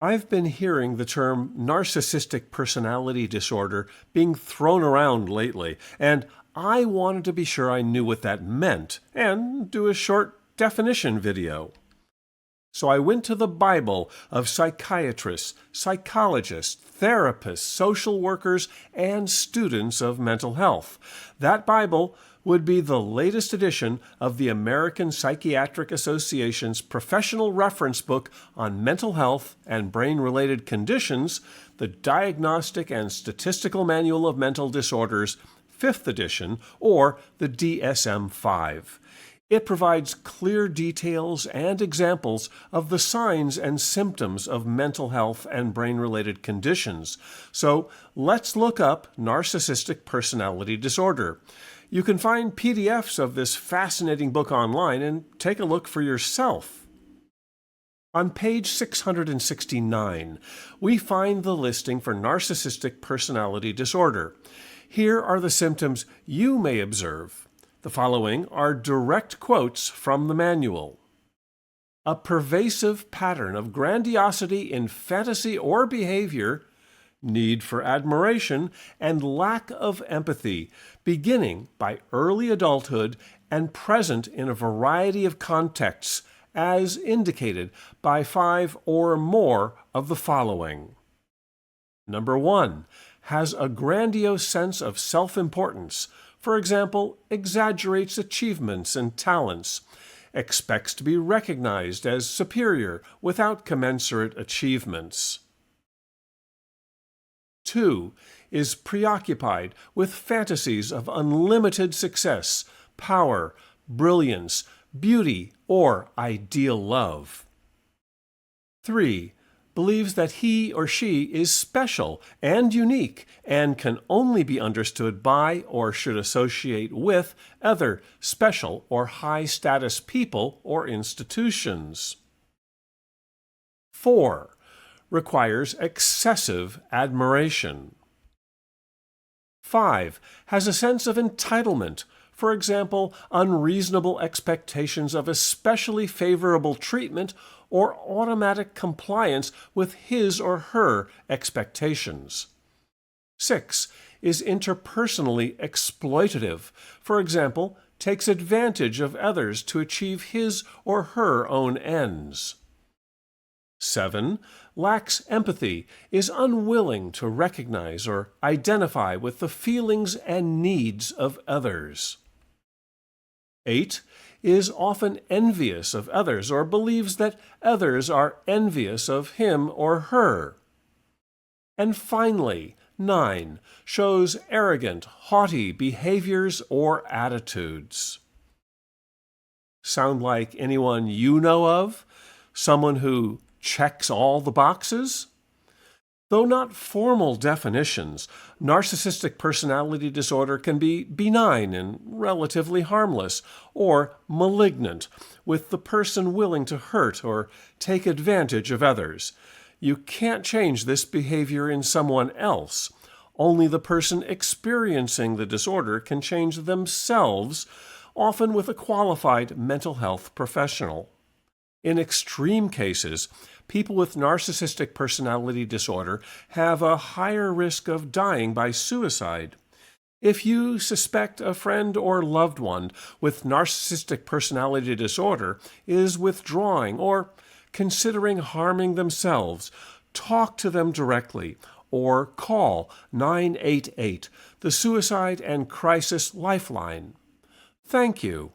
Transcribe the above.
I've been hearing the term narcissistic personality disorder being thrown around lately, and I wanted to be sure I knew what that meant and do a short definition video. So I went to the Bible of psychiatrists, psychologists, therapists, social workers, and students of mental health. That Bible would be the latest edition of the American Psychiatric Association's professional reference book on mental health and brain-related conditions, the Diagnostic and Statistical Manual of Mental Disorders, 5th edition, or the DSM-5. It provides clear details and examples of the signs and symptoms of mental health and brain-related conditions. So let's look up narcissistic personality disorder. You can find PDFs of this fascinating book online and take a look for yourself. On page 669, we find the listing for narcissistic personality disorder. Here are the symptoms you may observe. The following are direct quotes from the manual. A pervasive pattern of grandiosity in fantasy or behavior, need for admiration, and lack of empathy, beginning by early adulthood and present in a variety of contexts, as indicated by 5 or more of the following. Number 1, has a grandiose sense of self-importance. For example, exaggerates achievements and talents, expects to be recognized as superior without commensurate achievements. 2, is preoccupied with fantasies of unlimited success, power, brilliance, beauty, or ideal love. 3, believes that he or she is special and unique and can only be understood by or should associate with other special or high-status people or institutions. 4, requires excessive admiration. 5, has a sense of entitlement. For example, unreasonable expectations of especially favorable treatment or automatic compliance with his or her expectations. 6, is interpersonally exploitative. For example, takes advantage of others to achieve his or her own ends. 7, lacks empathy, is unwilling to recognize or identify with the feelings and needs of others. 8, is often envious of others or believes that others are envious of him or her. And finally, 9, shows arrogant, haughty behaviors or attitudes. Sound like anyone you know of? Someone who checks all the boxes? Though not formal definitions, narcissistic personality disorder can be benign and relatively harmless, or malignant, with the person willing to hurt or take advantage of others. You can't change this behavior in someone else. Only the person experiencing the disorder can change themselves, often with a qualified mental health professional. In extreme cases, people with narcissistic personality disorder have a higher risk of dying by suicide. If you suspect a friend or loved one with narcissistic personality disorder is withdrawing or considering harming themselves, talk to them directly or call 988, the Suicide and Crisis Lifeline. Thank you.